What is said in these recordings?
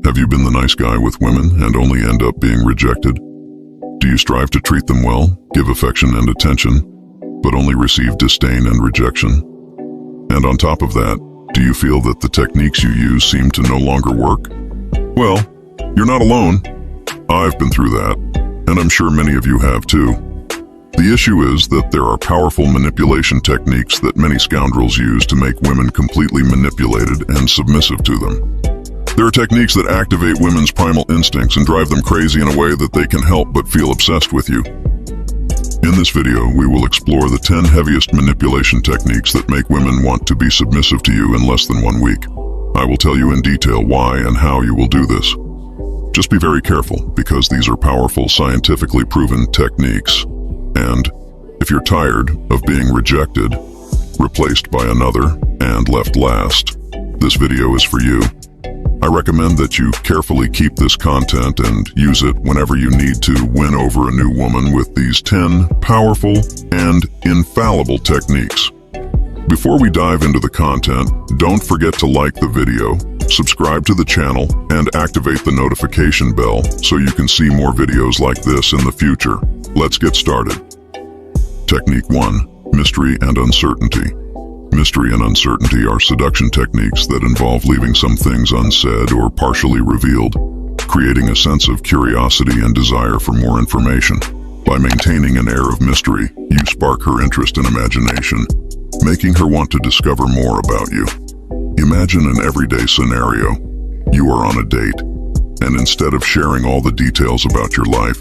Have you been the nice guy with women and only end up being rejected? Do you strive to treat them well, give affection and attention, but only receive disdain and rejection? And on top of that, do you feel that the techniques you use seem to no longer work? Well, you're not alone. I've been through that, and I'm sure many of you have too. The issue is that there are powerful manipulation techniques that many scoundrels use to make women completely manipulated and submissive to them. There are techniques that activate women's primal instincts and drive them crazy in a way that they can help but feel obsessed with you. In this video, we will explore the 10 heaviest manipulation techniques that make women want to be submissive to you in less than 1 week. I will tell you in detail why and how you will do this. Just be very careful, because these are powerful, scientifically proven techniques. And if you're tired of being rejected, replaced by another, and left last, this video is for you. I recommend that you carefully keep this content and use it whenever you need to win over a new woman with these 10 powerful and infallible techniques. Before we dive into the content, don't forget to like the video, subscribe to the channel, and activate the notification bell so you can see more videos like this in the future. Let's get started. Technique 1. Mystery and uncertainty. Mystery and uncertainty are seduction techniques that involve leaving some things unsaid or partially revealed, creating a sense of curiosity and desire for more information. By maintaining an air of mystery, you spark her interest and imagination, making her want to discover more about you. Imagine an everyday scenario. You are on a date, and instead of sharing all the details about your life,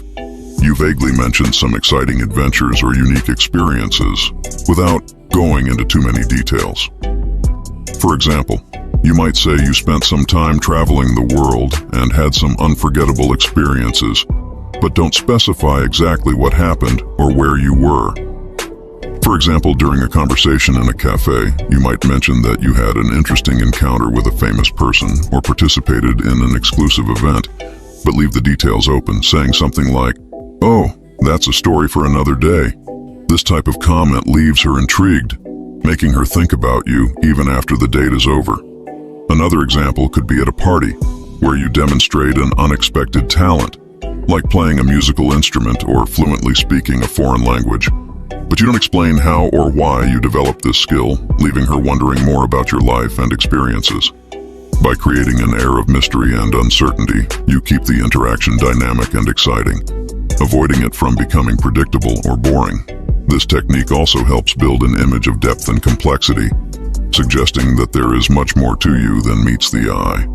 you vaguely mention some exciting adventures or unique experiences without going into too many details. For example, you might say you spent some time traveling the world and had some unforgettable experiences, but don't specify exactly what happened or where you were. For example, during a conversation in a cafe, you might mention that you had an interesting encounter with a famous person or participated in an exclusive event, but leave the details open, saying something like, "Oh, that's a story for another day." This type of comment leaves her intrigued, making her think about you even after the date is over. Another example could be at a party, where you demonstrate an unexpected talent, like playing a musical instrument or fluently speaking a foreign language. But you don't explain how or why you developed this skill, leaving her wondering more about your life and experiences. By creating an air of mystery and uncertainty, you keep the interaction dynamic and exciting, avoiding it from becoming predictable or boring. This technique also helps build an image of depth and complexity, suggesting that there is much more to you than meets the eye.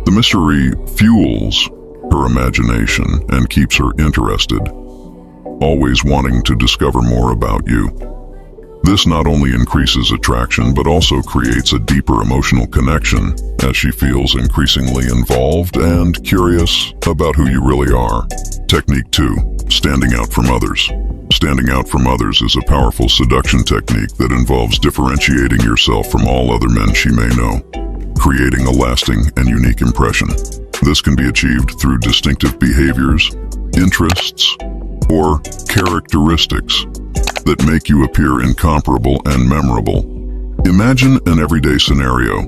The mystery fuels her imagination and keeps her interested, always wanting to discover more about you. This not only increases attraction, but also creates a deeper emotional connection, as she feels increasingly involved and curious about who you really are. Technique 2. Standing out from others. Standing out from others is a powerful seduction technique that involves differentiating yourself from all other men she may know, creating a lasting and unique impression. This can be achieved through distinctive behaviors, interests, or characteristics that make you appear incomparable and memorable. Imagine an everyday scenario.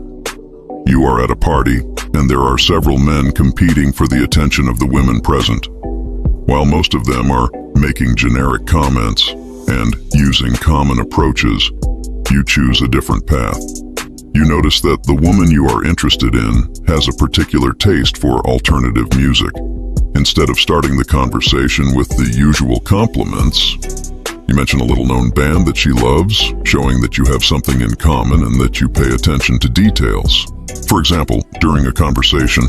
You are at a party, and there are several men competing for the attention of the women present. While most of them are making generic comments and using common approaches, you choose a different path. You notice that the woman you are interested in has a particular taste for alternative music. Instead of starting the conversation with the usual compliments, you mention a little-known band that she loves, showing that you have something in common and that you pay attention to details. For example, during a conversation,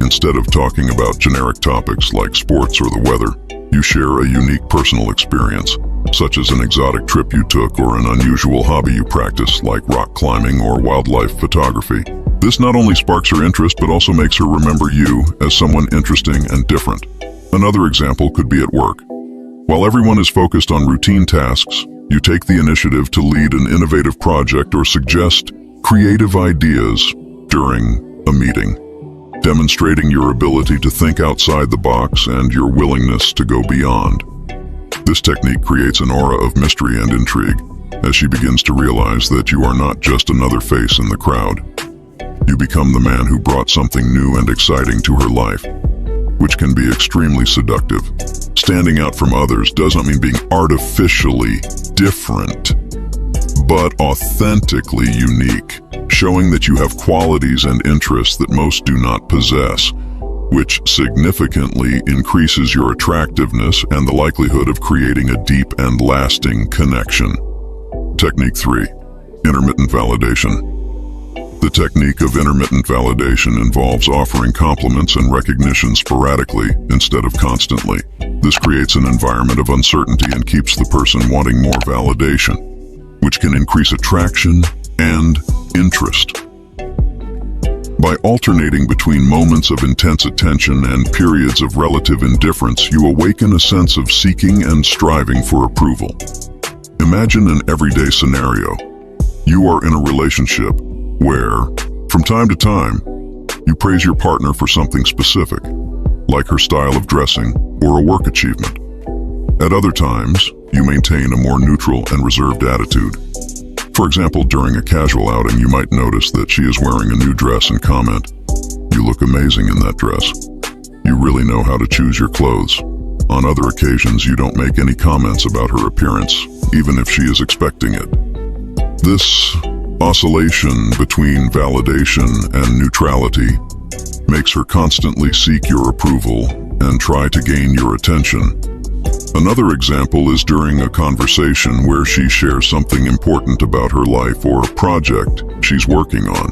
instead of talking about generic topics like sports or the weather, you share a unique personal experience, such as an exotic trip you took or an unusual hobby you practice, like rock climbing or wildlife photography. This not only sparks her interest, but also makes her remember you as someone interesting and different. Another example could be at work. While everyone is focused on routine tasks, you take the initiative to lead an innovative project or suggest creative ideas during a meeting, demonstrating your ability to think outside the box and your willingness to go beyond. This technique creates an aura of mystery and intrigue, as she begins to realize that you are not just another face in the crowd. You become the man who brought something new and exciting to her life, which can be extremely seductive. Standing out from others doesn't mean being artificially different, but authentically unique, showing that you have qualities and interests that most do not possess, which significantly increases your attractiveness and the likelihood of creating a deep and lasting connection. Technique 3. Intermittent validation. The technique of intermittent validation involves offering compliments and recognition sporadically instead of constantly. This creates an environment of uncertainty and keeps the person wanting more validation, which can increase attraction and interest. By alternating between moments of intense attention and periods of relative indifference, you awaken a sense of seeking and striving for approval. Imagine an everyday scenario. You are in a relationship where, from time to time, you praise your partner for something specific, like her style of dressing or a work achievement. At other times, you maintain a more neutral and reserved attitude. For example, during a casual outing, you might notice that she is wearing a new dress and comment, "You look amazing in that dress. You really know how to choose your clothes." On other occasions, you don't make any comments about her appearance, even if she is expecting it. This oscillation between validation and neutrality makes her constantly seek your approval and try to gain your attention. Another example is during a conversation where she shares something important about her life or a project she's working on.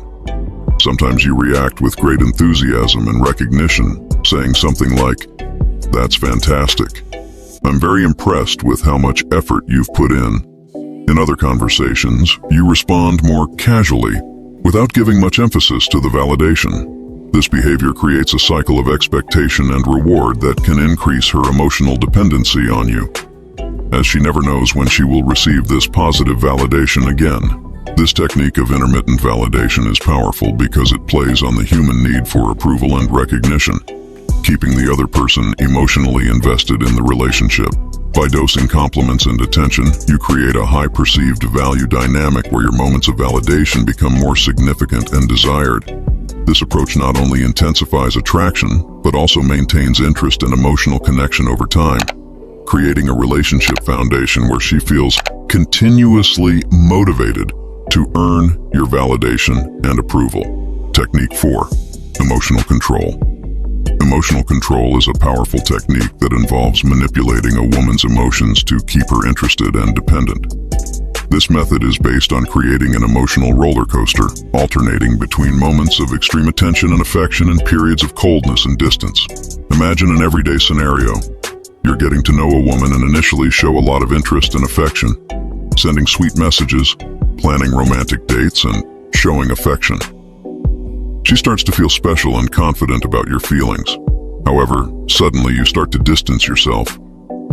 Sometimes you react with great enthusiasm and recognition, saying something like, "That's fantastic. I'm very impressed with how much effort you've put in." In other conversations, you respond more casually, without giving much emphasis to the validation. This behavior creates a cycle of expectation and reward that can increase her emotional dependency on you, as she never knows when she will receive this positive validation again. This technique of intermittent validation is powerful because it plays on the human need for approval and recognition, keeping the other person emotionally invested in the relationship. By dosing compliments and attention, you create a high perceived value dynamic where your moments of validation become more significant and desired. This approach not only intensifies attraction, but also maintains interest and emotional connection over time, creating a relationship foundation where she feels continuously motivated to earn your validation and approval. Technique 4. Emotional control. Emotional control is a powerful technique that involves manipulating a woman's emotions to keep her interested and dependent. This method is based on creating an emotional roller coaster, alternating between moments of extreme attention and affection and periods of coldness and distance. Imagine an everyday scenario. You're getting to know a woman and initially show a lot of interest and affection, sending sweet messages, planning romantic dates, and showing affection. She starts to feel special and confident about your feelings. However, suddenly you start to distance yourself,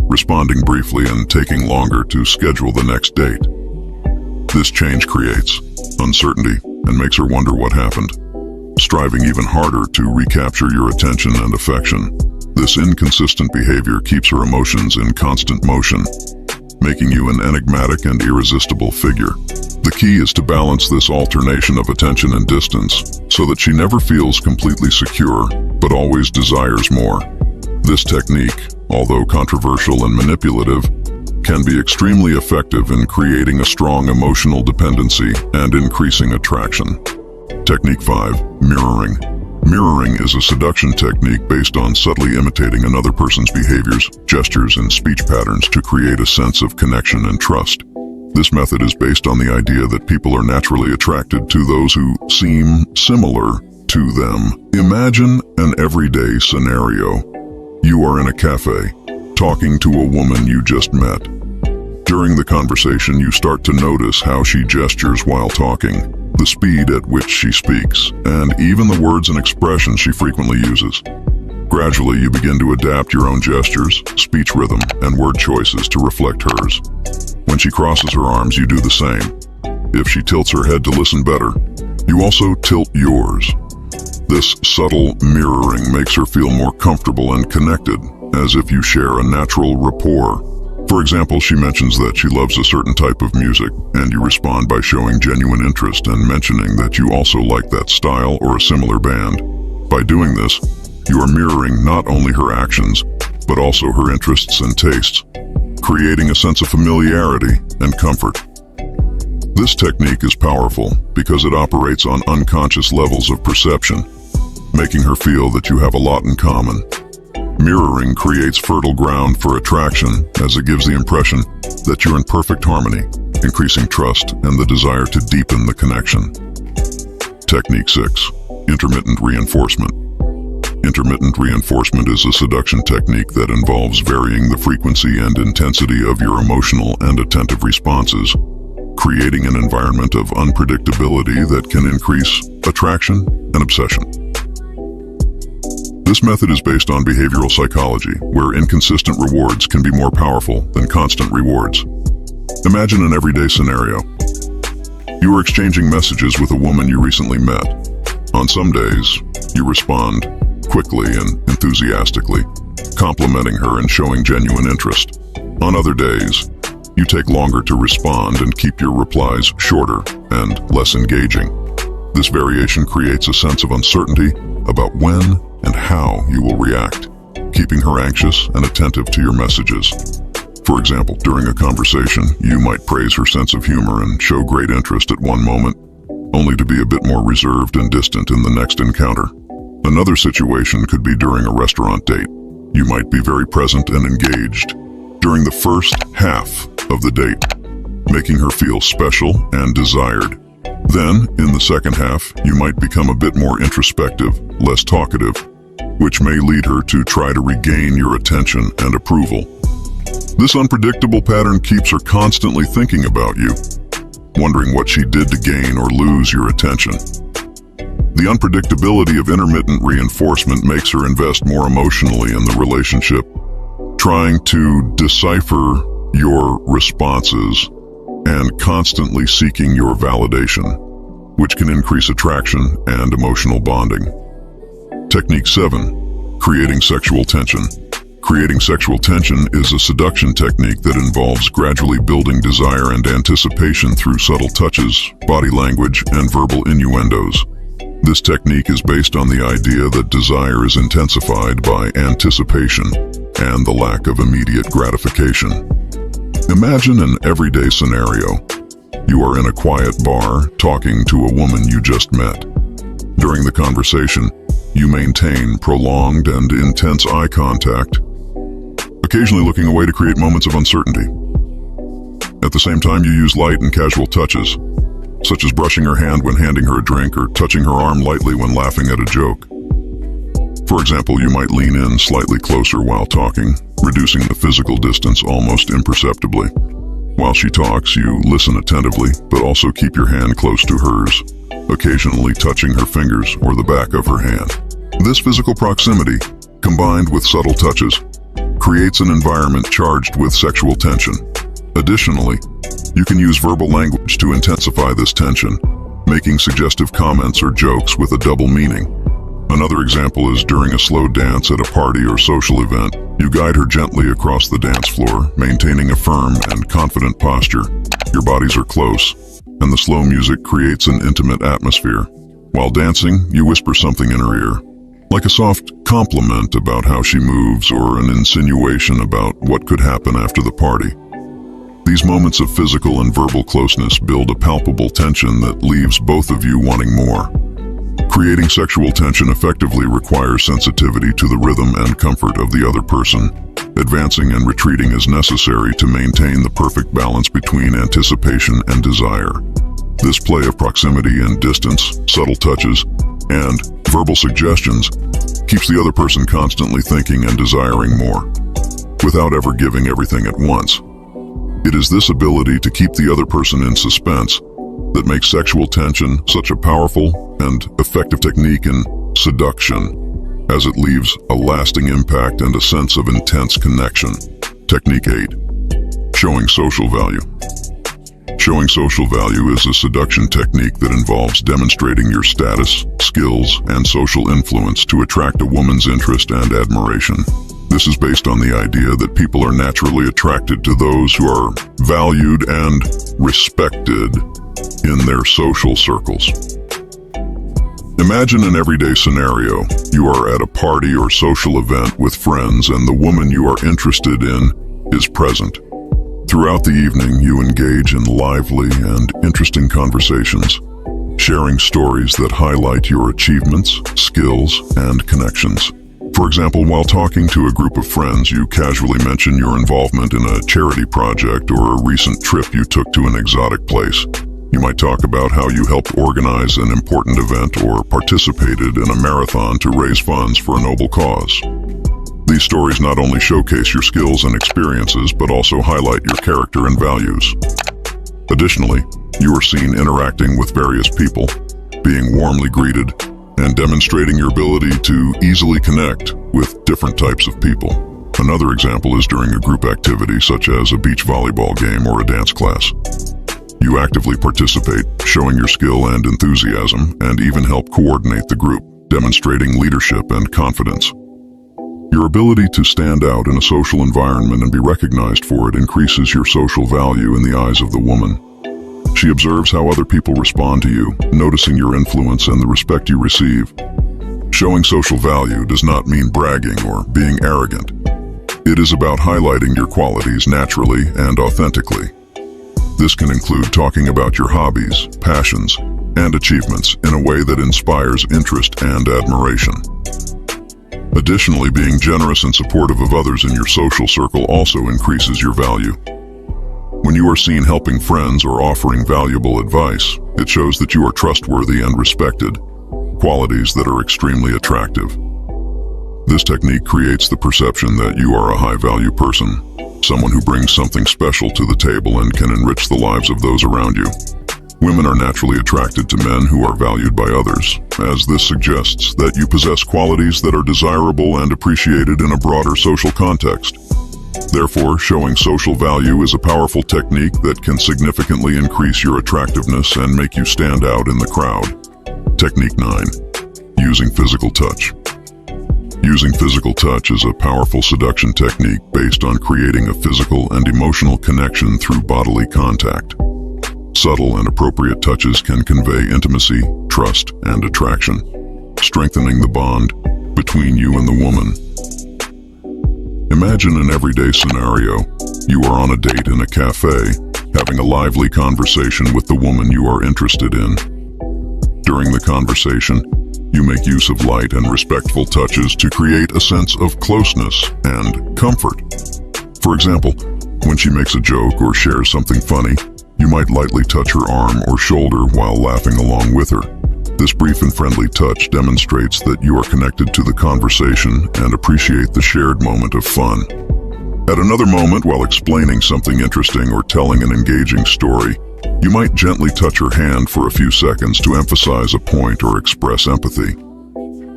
responding briefly and taking longer to schedule the next date. This change creates uncertainty and makes her wonder what happened, striving even harder to recapture your attention and affection. This inconsistent behavior keeps her emotions in constant motion, making you an enigmatic and irresistible figure. The key is to balance this alternation of attention and distance so that she never feels completely secure, but always desires more. This technique, although controversial and manipulative, can be extremely effective in creating a strong emotional dependency and increasing attraction. Technique 5. Mirroring. Mirroring is a seduction technique based on subtly imitating another person's behaviors, gestures, and speech patterns to create a sense of connection and trust. This method is based on the idea that people are naturally attracted to those who seem similar to them. Imagine an everyday scenario. You are in a cafe, talking to a woman you just met. During the conversation, you start to notice how she gestures while talking, the speed at which she speaks, and even the words and expressions she frequently uses. Gradually, you begin to adapt your own gestures, speech rhythm, and word choices to reflect hers. When she crosses her arms, you do the same. If she tilts her head to listen better, you also tilt yours. This subtle mirroring makes her feel more comfortable and connected, as if you share a natural rapport. For example, she mentions that she loves a certain type of music, and you respond by showing genuine interest and mentioning that you also like that style or a similar band. By doing this, you are mirroring not only her actions, but also her interests and tastes, creating a sense of familiarity and comfort. This technique is powerful because it operates on unconscious levels of perception, making her feel that you have a lot in common. Mirroring creates fertile ground for attraction as it gives the impression that you're in perfect harmony, increasing trust and the desire to deepen the connection. Technique 6. Intermittent reinforcement. Intermittent reinforcement is a seduction technique that involves varying the frequency and intensity of your emotional and attentive responses, creating an environment of unpredictability that can increase attraction and obsession. This method is based on behavioral psychology, where inconsistent rewards can be more powerful than constant rewards. Imagine an everyday scenario. You are exchanging messages with a woman you recently met. On some days, you respond quickly and enthusiastically, complimenting her and showing genuine interest. On other days, you take longer to respond and keep your replies shorter and less engaging. This variation creates a sense of uncertainty about when and how you will react, keeping her anxious and attentive to your messages. For example, during a conversation, you might praise her sense of humor and show great interest at one moment, only to be a bit more reserved and distant in the next encounter. Another situation could be during a restaurant date. You might be very present and engaged during the first half of the date, making her feel special and desired. Then, in the second half, you might become a bit more introspective, less talkative, which may lead her to try to regain your attention and approval. This unpredictable pattern keeps her constantly thinking about you, wondering what she did to gain or lose your attention. The unpredictability of intermittent reinforcement makes her invest more emotionally in the relationship, trying to decipher your responses and constantly seeking your validation, which can increase attraction and emotional bonding. Technique 7. Creating sexual tension. Creating sexual tension is a seduction technique that involves gradually building desire and anticipation through subtle touches, body language, and verbal innuendos. This technique is based on the idea that desire is intensified by anticipation and the lack of immediate gratification. Imagine an everyday scenario. You are in a quiet bar talking to a woman you just met. During the conversation, you maintain prolonged and intense eye contact, occasionally looking away to create moments of uncertainty. At the same time, you use light and casual touches, such as brushing her hand when handing her a drink or touching her arm lightly when laughing at a joke. For example, you might lean in slightly closer while talking, reducing the physical distance almost imperceptibly. While she talks, you listen attentively, but also keep your hand close to hers, occasionally touching her fingers or the back of her hand. This physical proximity, combined with subtle touches, creates an environment charged with sexual tension. Additionally, you can use verbal language to intensify this tension, making suggestive comments or jokes with a double meaning. Another example is during a slow dance at a party or social event. You guide her gently across the dance floor, maintaining a firm and confident posture. Your bodies are close, and the slow music creates an intimate atmosphere. While dancing, you whisper something in her ear, like a soft compliment about how she moves or an insinuation about what could happen after the party. These moments of physical and verbal closeness build a palpable tension that leaves both of you wanting more. Creating sexual tension effectively requires sensitivity to the rhythm and comfort of the other person. Advancing and retreating is necessary to maintain the perfect balance between anticipation and desire. This play of proximity and distance, subtle touches, and verbal suggestions keeps the other person constantly thinking and desiring more, without ever giving everything at once. It is this ability to keep the other person in suspense that makes sexual tension such a powerful and effective technique in seduction, as it leaves a lasting impact and a sense of intense connection. Technique 8. Showing social value. Showing social value is a seduction technique that involves demonstrating your status, skills, and social influence to attract a woman's interest and admiration. This is based on the idea that people are naturally attracted to those who are valued and respected in their social circles. Imagine an everyday scenario. You are at a party or social event with friends and the woman you are interested in is present. Throughout the evening, you engage in lively and interesting conversations, sharing stories that highlight your achievements, skills, and connections. For example, while talking to a group of friends, you casually mention your involvement in a charity project or a recent trip you took to an exotic place. You might talk about how you helped organize an important event or participated in a marathon to raise funds for a noble cause. These stories not only showcase your skills and experiences, but also highlight your character and values. Additionally, you are seen interacting with various people, being warmly greeted, and demonstrating your ability to easily connect with different types of people. Another example is during a group activity such as a beach volleyball game or a dance class. You actively participate, showing your skill and enthusiasm, and even help coordinate the group, demonstrating leadership and confidence. Your ability to stand out in a social environment and be recognized for it increases your social value in the eyes of the woman. She observes how other people respond to you, noticing your influence and the respect you receive. Showing social value does not mean bragging or being arrogant. It is about highlighting your qualities naturally and authentically. This can include talking about your hobbies, passions, and achievements in a way that inspires interest and admiration. Additionally, being generous and supportive of others in your social circle also increases your value. When you are seen helping friends or offering valuable advice, it shows that you are trustworthy and respected, qualities that are extremely attractive. This technique creates the perception that you are a high-value person, someone who brings something special to the table and can enrich the lives of those around you. Women are naturally attracted to men who are valued by others, as this suggests that you possess qualities that are desirable and appreciated in a broader social context. Therefore, showing social value is a powerful technique that can significantly increase your attractiveness and make you stand out in the crowd. Technique 9. Using physical touch. Using physical touch is a powerful seduction technique based on creating a physical and emotional connection through bodily contact. Subtle and appropriate touches can convey intimacy, trust, and attraction, strengthening the bond between you and the woman. Imagine an everyday scenario. You are on a date in a cafe, having a lively conversation with the woman you are interested in. During the conversation, you make use of light and respectful touches to create a sense of closeness and comfort. For example, when she makes a joke or shares something funny, you might lightly touch her arm or shoulder while laughing along with her. This brief and friendly touch demonstrates that you are connected to the conversation and appreciate the shared moment of fun. At another moment, while explaining something interesting or telling an engaging story, you might gently touch her hand for a few seconds to emphasize a point or express empathy.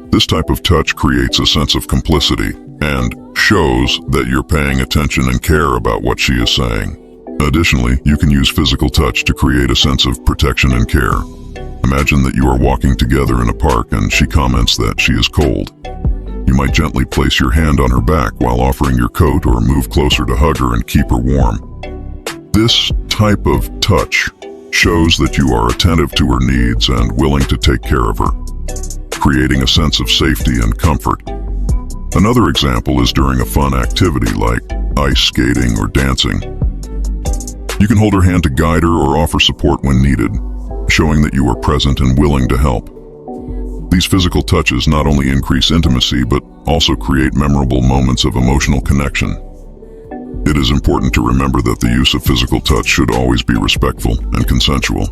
This type of touch creates a sense of complicity and shows that you're paying attention and care about what she is saying. Additionally, you can use physical touch to create a sense of protection and care. Imagine that you are walking together in a park and she comments that she is cold. You might gently place your hand on her back while offering your coat or move closer to hug her and keep her warm. This type of touch shows that you are attentive to her needs and willing to take care of her, creating a sense of safety and comfort. Another example is during a fun activity like ice skating or dancing. You can hold her hand to guide her or offer support when needed, showing that you are present and willing to help. These physical touches not only increase intimacy, but also create memorable moments of emotional connection. It is important to remember that the use of physical touch should always be respectful and consensual.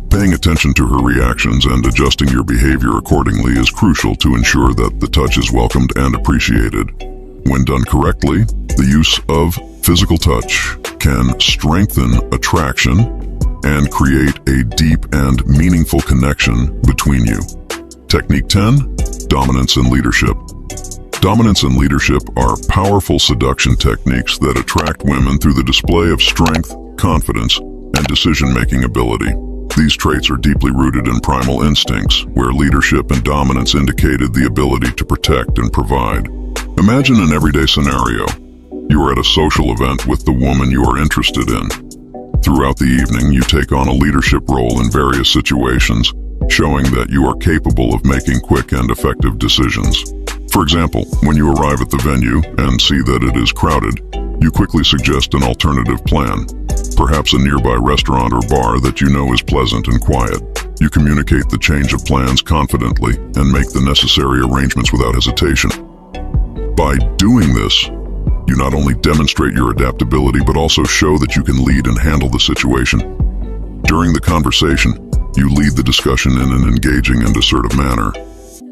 Paying attention to her reactions and adjusting your behavior accordingly is crucial to ensure that the touch is welcomed and appreciated. When done correctly, the use of physical touch can strengthen attraction and create a deep and meaningful connection between you. Technique 10. Dominance and leadership. Dominance and leadership are powerful seduction techniques that attract women through the display of strength, confidence, and decision-making ability. These traits are deeply rooted in primal instincts, where leadership and dominance indicated the ability to protect and provide. Imagine an everyday scenario. You are at a social event with the woman you are interested in. Throughout the evening, you take on a leadership role in various situations, showing that you are capable of making quick and effective decisions. For example, when you arrive at the venue and see that it is crowded, you quickly suggest an alternative plan, perhaps a nearby restaurant or bar that you know is pleasant and quiet. You communicate the change of plans confidently and make the necessary arrangements without hesitation. By doing this, you not only demonstrate your adaptability but also show that you can lead and handle the situation. During the conversation, you lead the discussion in an engaging and assertive manner,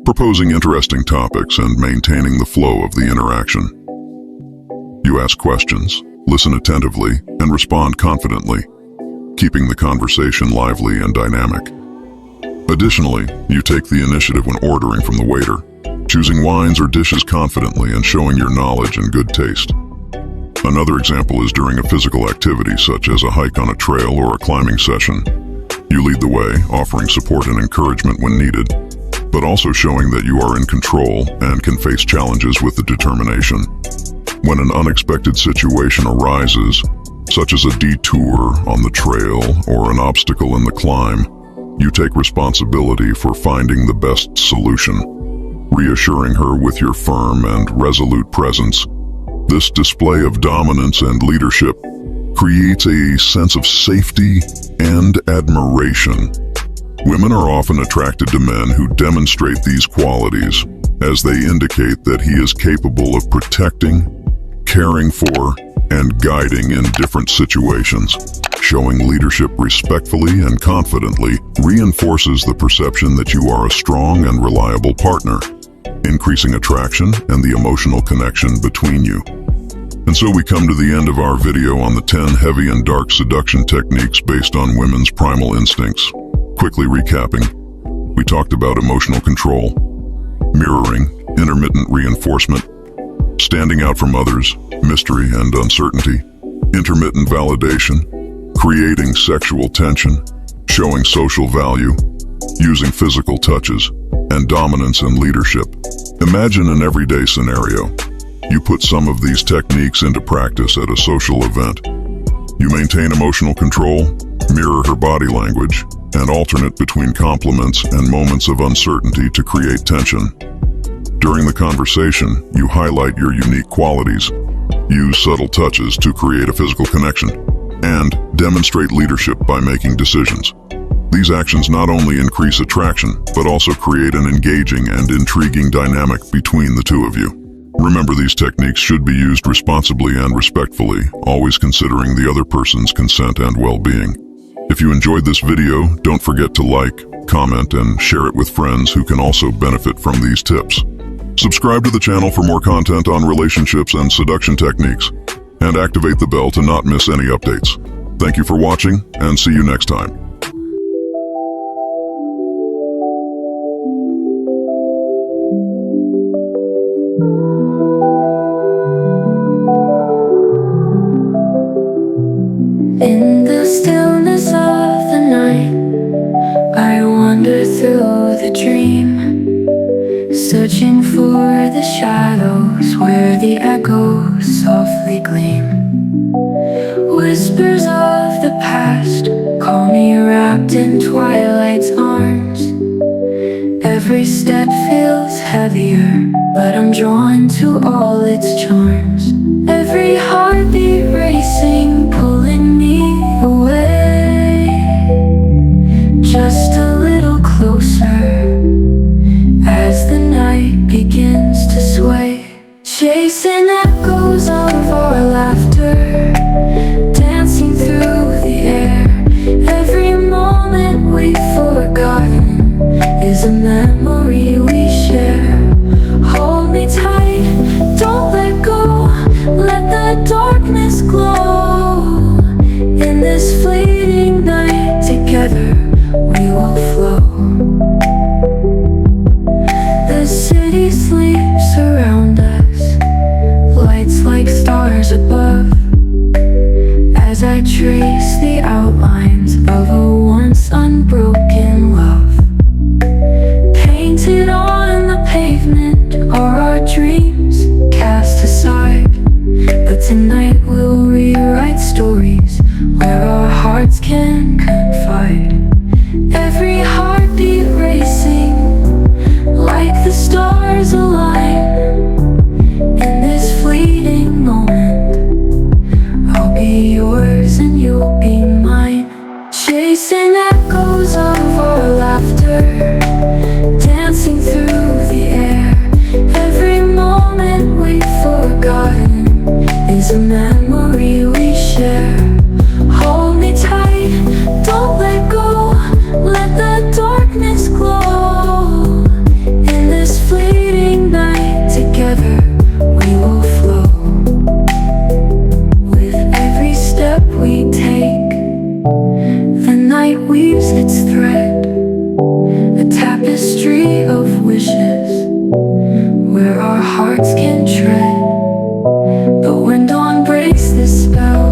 proposing interesting topics and maintaining the flow of the interaction. You ask questions, listen attentively, and respond confidently, keeping the conversation lively and dynamic. Additionally, you take the initiative when ordering from the waiter, choosing wines or dishes confidently and showing your knowledge and good taste. Another example is during a physical activity such as a hike on a trail or a climbing session. You lead the way, offering support and encouragement when needed, but also showing that you are in control and can face challenges with the determination. When an unexpected situation arises, such as a detour on the trail or an obstacle in the climb, you take responsibility for finding the best solution, reassuring her with your firm and resolute presence. This display of dominance and leadership creates a sense of safety and admiration. Women are often attracted to men who demonstrate these qualities, as they indicate that he is capable of protecting, caring for, and guiding in different situations. Showing leadership respectfully and confidently reinforces the perception that you are a strong and reliable partner, increasing attraction and the emotional connection between you. And so we come to the end of our video on the 10 heavy and dark seduction techniques based on women's primal instincts. Quickly recapping, we talked about emotional control, mirroring, intermittent reinforcement, standing out from others, mystery and uncertainty, intermittent validation, creating sexual tension, showing social value, using physical touches, and dominance and leadership. Imagine an everyday scenario. You put some of these techniques into practice at a social event. You maintain emotional control, mirror her body language, and alternate between compliments and moments of uncertainty to create tension. During the conversation, you highlight your unique qualities, use subtle touches to create a physical connection, and demonstrate leadership by making decisions. These actions not only increase attraction, but also create an engaging and intriguing dynamic between the two of you. Remember, these techniques should be used responsibly and respectfully, always considering the other person's consent and well-being. If you enjoyed this video, don't forget to like, comment, and share it with friends who can also benefit from these tips. Subscribe to the channel for more content on relationships and seduction techniques, and activate the bell to not miss any updates. Thank you for watching, and see you next time. In the stillness of the night, I wander through the dream, searching for the shadows where the echoes softly gleam. Whispers of the past call me wrapped in twilight's arms. Every step feels heavier, but I'm drawn to all its charms. Every heartbeat racing, pulling me away, just a little closer as the night begins to sway. Chasing echoes of our laughter, dancing through the air. Every moment we've forgotten is a memory we share. Hold me tight, don't let go, let the darkness glow. In this fleeting night, together we will flow. The city sleeps around us, lights like stars above. hearts can tread. But when dawn breaks this spell,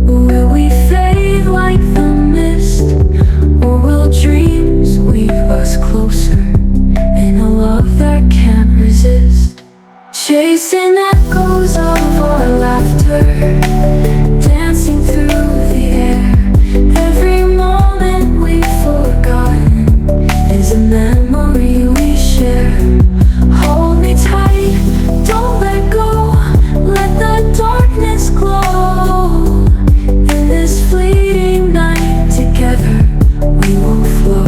will we fade like the mist? Or will dreams weave us closer in a love that can't resist? Chasing echoes of our laughter, dancing through the air. Every moment we've forgotten is a memory we share. Hold me tight, don't let go, let the darkness glow. In this fleeting night together we will flow.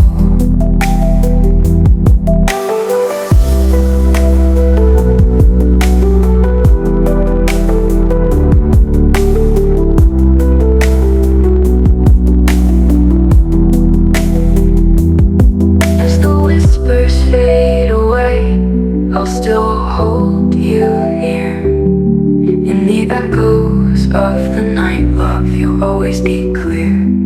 As the whispers fade away, I'll still hold you near. In the echoes of the night, love, you'll always be clear.